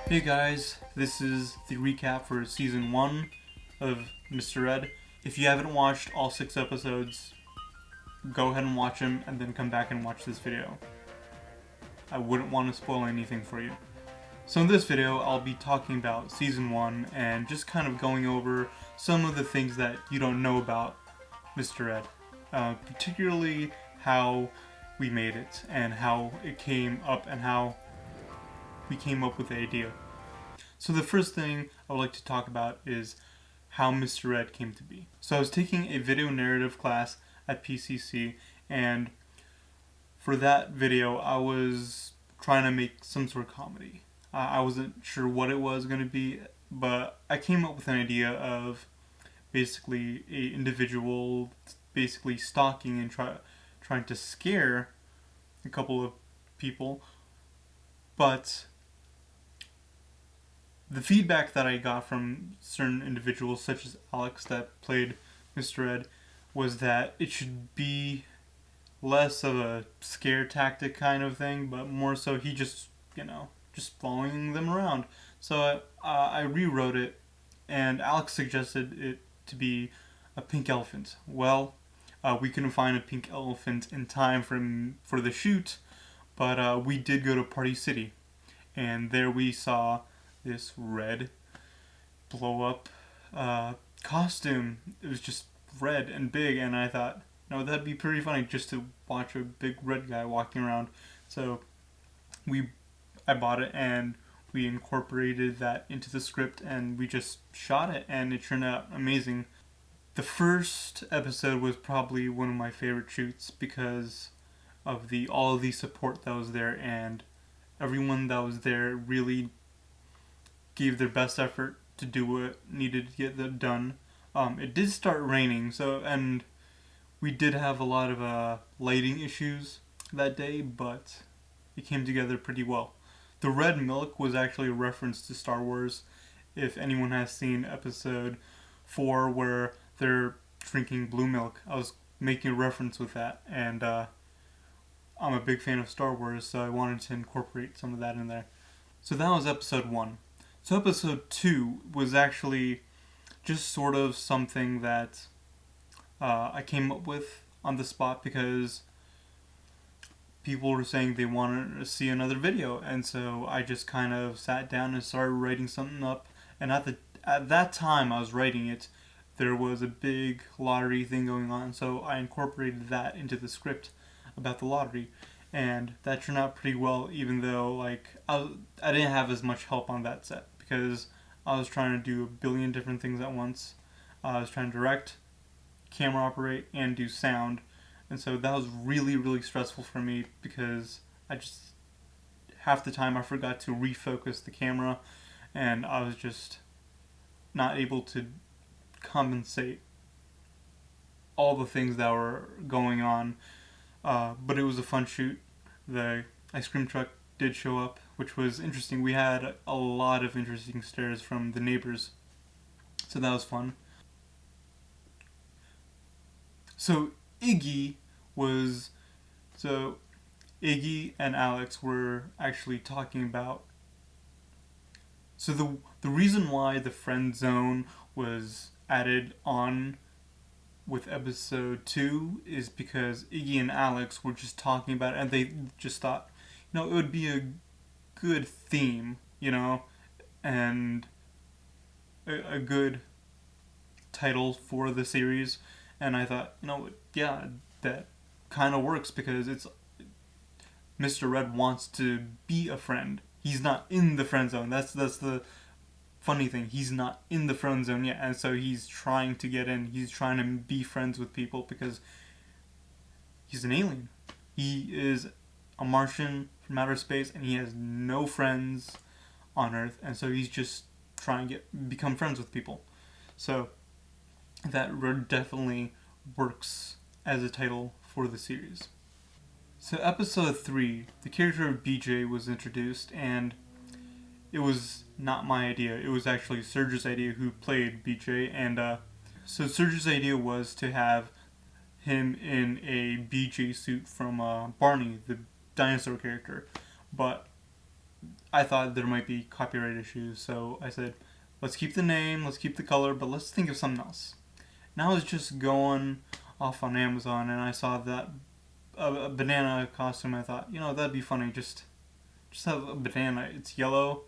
Hey guys, this is the recap for Season 1 of Mr. Ed. If you haven't watched all 6 episodes, go ahead and watch them and then come back and watch this video. I wouldn't want to spoil anything for you. So in this video, I'll be talking about Season 1 and just kind of going over some of the things that you don't know about Mr. Ed. Particularly how we made it and how it came up and how we came up with the idea. So the first thing I would like to talk about is how Mr. Ed came to be. So I was taking a video narrative class at PCC, and for that video I was trying to make some sort of comedy. I wasn't sure what it was going to be, but I came up with an idea of basically a individual basically stalking and trying to scare a couple of people, but the feedback that I got from certain individuals, such as Alex that played Mr. Ed, was that it should be less of a scare tactic kind of thing, but more so he just following them around. So I rewrote it, and Alex suggested it to be a pink elephant. Well, we couldn't find a pink elephant in time for the shoot, but we did go to Party City, and there we saw this red blow up costume. It was just red and big, and I thought, no, that'd be pretty funny just to watch a big red guy walking around. So I bought it and we incorporated that into the script, and we just shot it, and it turned out amazing. The first episode was probably one of my favorite shoots because of all of the support that was there, and everyone that was there really gave their best effort to do what needed to get done. It did start raining, and we did have a lot of lighting issues that day, but it came together pretty well. The red milk was actually a reference to Star Wars. If anyone has seen episode 4 where they're drinking blue milk, I was making a reference with that, and I'm a big fan of Star Wars, so I wanted to incorporate some of that in there. So that was episode 1. So episode 2 was actually just sort of something that I came up with on the spot because people were saying they wanted to see another video, and so I just kind of sat down and started writing something up. And at that time I was writing it, there was a big lottery thing going on, so I incorporated that into the script about the lottery, and that turned out pretty well, even though I didn't have as much help on that set because I was trying to do a billion different things at once. I was trying to direct, camera operate, and do sound, and so that was really, really stressful for me because half the time I forgot to refocus the camera, and I was just not able to compensate all the things that were going on. But it was a fun shoot. The ice cream truck did show up, which was interesting. We had a lot of interesting stares from the neighbors, so that was fun. So Iggy and Alex were actually talking about. So the reason why the friend zone was added on with episode 2 is because Iggy and Alex were just talking about it, and they just thought, it would be a good theme, and a good title for the series. And I thought, yeah, that kind of works because Mr. Red wants to be a friend. He's not in the friend zone. That's the funny thing. He's not in the friend zone yet, and so he's trying to get in. He's trying to be friends with people because he's an alien. He is a Martian from outer space, and he has no friends on Earth, and so he's just trying to become friends with people. So that definitely works as a title for the series. So episode 3, the character of BJ was introduced, and it was not my idea. It was actually Serge's idea, who played BJ, and so Serge's idea was to have him in a BJ suit from Barney, the dinosaur character. But I thought there might be copyright issues, so I said, let's keep the name, let's keep the color, but let's think of something else. And I was just going off on Amazon, and I saw that a banana costume. I thought, that'd be funny. Just have a banana. It's yellow.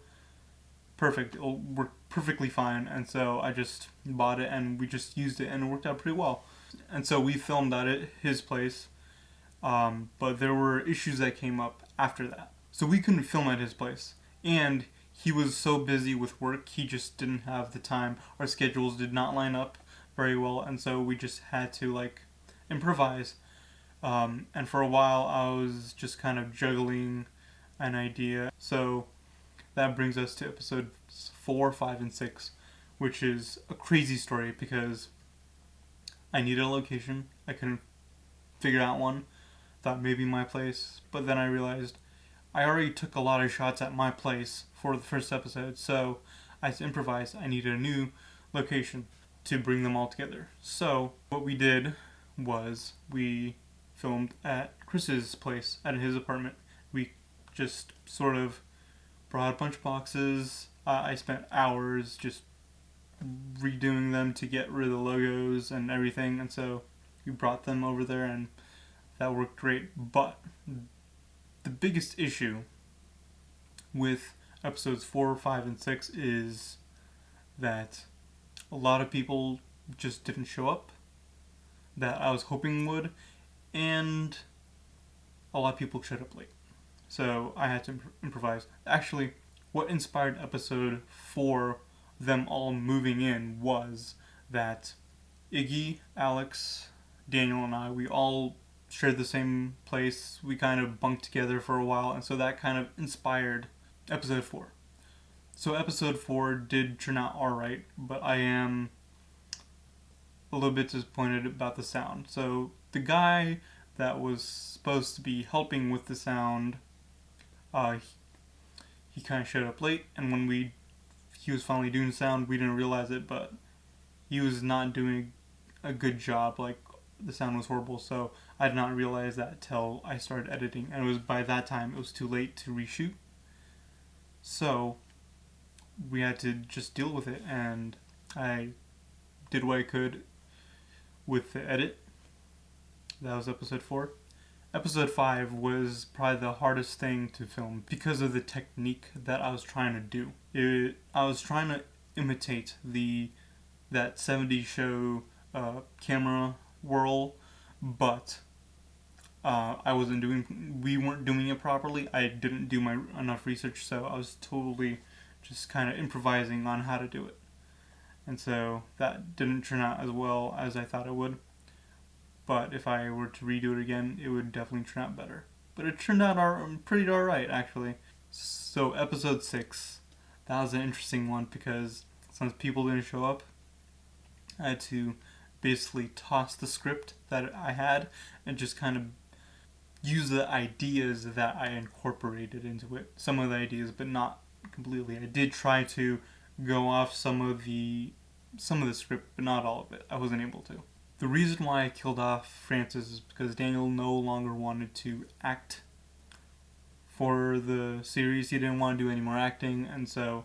Perfect. It'll work perfectly fine. And so I just bought it, and we just used it, and it worked out pretty well. And so we filmed at his place, but there were issues that came up after that. So we couldn't film at his place. And he was so busy with work, he just didn't have the time. Our schedules did not line up very well, and so we just had to improvise. And for a while, I was just kind of juggling an idea. So that brings us to episodes 4, 5, and 6, which is a crazy story because I needed a location. I couldn't figure out one. Thought maybe my place, but then I realized I already took a lot of shots at my place for the first episode, so I improvised. I needed a new location to bring them all together. So what we did was we filmed at Chris's place, at his apartment. We just sort of brought a bunch of boxes. I spent hours just redoing them to get rid of the logos and everything, and so we brought them over there, and that worked great. But the biggest issue with episodes 4, 5, and 6 is that a lot of people just didn't show up that I was hoping would, and a lot of people showed up late. So I had to improvise. Actually, what inspired episode 4, them all moving in, was that Iggy, Alex, Daniel, and I, we all shared the same place. We kind of bunked together for a while, and so that kind of inspired episode 4. So episode 4 did turn out alright, but I am a little bit disappointed about the sound. So the guy that was supposed to be helping with the sound, he kind of showed up late, and when he was finally doing sound, we didn't realize it, but he was not doing a good job. The sound was horrible, so I did not realize that till I started editing, and it was by that time it was too late to reshoot. So we had to just deal with it, and I did what I could with the edit. That was episode 4. Episode 5 was probably the hardest thing to film because of the technique that I was trying to do. I was trying to imitate that 70s show camera whirl, but we weren't doing it properly. I didn't do enough research, so I was totally just kind of improvising on how to do it. And so that didn't turn out as well as I thought it would. But if I were to redo it again, it would definitely turn out better. But it turned out pretty alright, actually. So episode 6, that was an interesting one because since people didn't show up, I had to basically toss the script that I had and just kind of use the ideas that I incorporated into it. Some of the ideas, but not completely. I did try to go off some of the script, but not all of it. I wasn't able to. The reason why I killed off Francis is because Daniel no longer wanted to act for the series. He didn't want to do any more acting, and so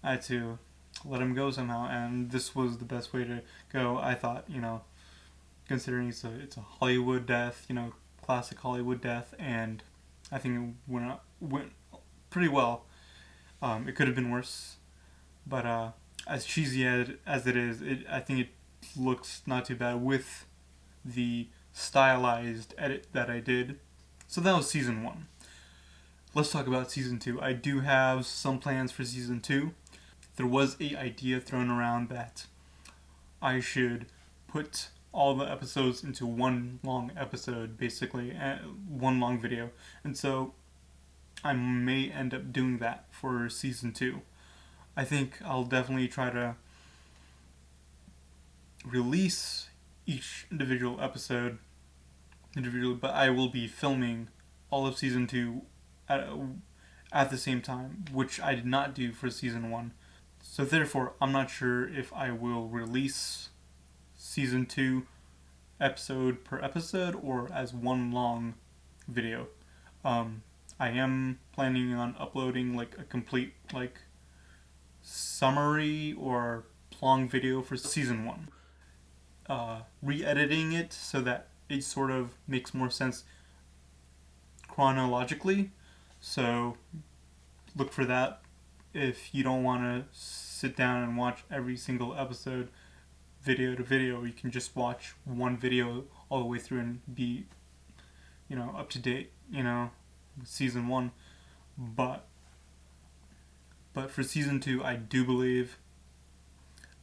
I had to let him go somehow, and this was the best way to go, I thought, considering it's a Hollywood death, classic Hollywood death, and I think it went pretty well. It could have been worse, but as cheesy as it is, I think it looks not too bad with the stylized edit that I did. So that was season 1. Let's talk about season 2. I do have some plans for season 2. There was an idea thrown around that I should put all the episodes into one long episode, basically, one long video. And so I may end up doing that for season 2. I think I'll definitely try to release each individual episode individually, but I will be filming all of season 2 at the same time, which I did not do for season 1. So therefore, I'm not sure if I will release season 2 episode per episode or as one long video. I am planning on uploading like a complete like summary or long video for season 1. Re-editing it so that it sort of makes more sense chronologically. So look for that. If you don't want to sit down and watch every single episode video to video, you can just watch one video all the way through and be, up to date, with season 1. But for season 2, I do believe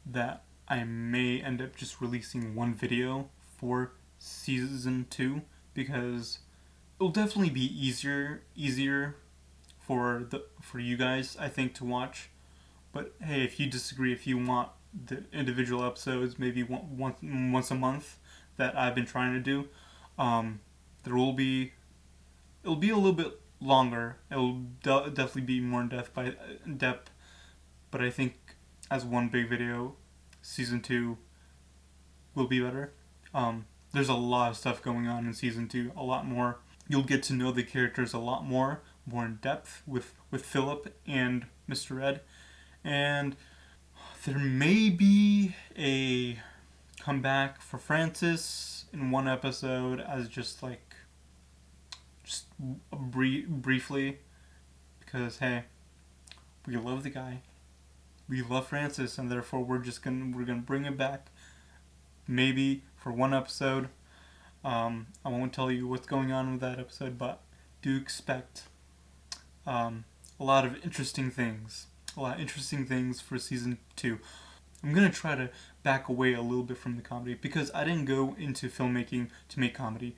that I may end up just releasing one video for season 2, because it'll definitely be easier for you guys, I think, to watch. But hey, if you disagree, if you want the individual episodes maybe once a month that I've been trying to do, it'll be a little bit longer. It'll definitely be more in depth, but I think as one big video, season 2 will be better. There's a lot of stuff going on in season 2, a lot more. You'll get to know the characters a lot more in depth with Philip and Mr. Ed. And there may be a comeback for Francis in one episode as just briefly, because hey, we love the guy, we love Francis, and therefore we're gonna bring him back, maybe for one episode. I won't tell you what's going on with that episode, but do expect a lot of interesting things for season 2. I'm gonna try to back away a little bit from the comedy, because I didn't go into filmmaking to make comedy.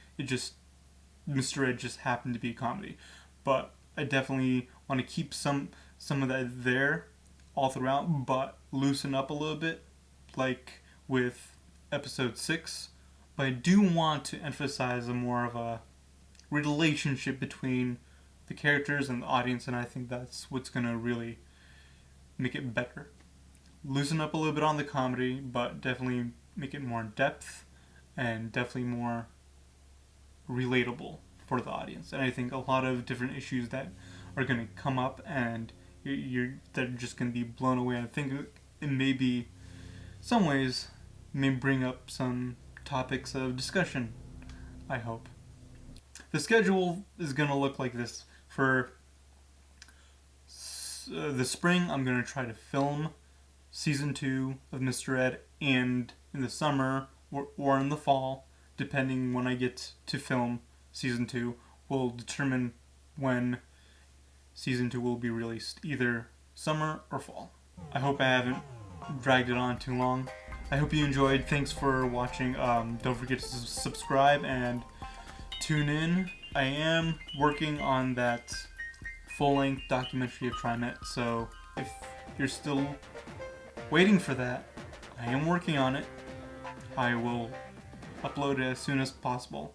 Mr. Ed just happened to be a comedy, but I definitely want to keep some of that there all throughout, but loosen up a little bit, like with episode 6. But I do want to emphasize more of a relationship between the characters and the audience, and I think that's what's gonna really make it better. Loosen up a little bit on the comedy, but definitely make it more in depth and definitely more relatable for the audience. And I think a lot of different issues that are going to come up, and they're just going to be blown away. I think it may be, some ways, may bring up some topics of discussion, I hope. The schedule is going to look like this. For the spring, I'm going to try to film season 2 of Mr. Ed, and in the summer or in the fall, depending when I get to film season 2, will determine when season 2 will be released, either summer or fall. I hope I haven't dragged it on too long. I hope you enjoyed. Thanks for watching. Don't forget to subscribe and tune in. I am working on that full-length documentary of TriMet, so if you're still waiting for that, I am working on it. I will upload it as soon as possible.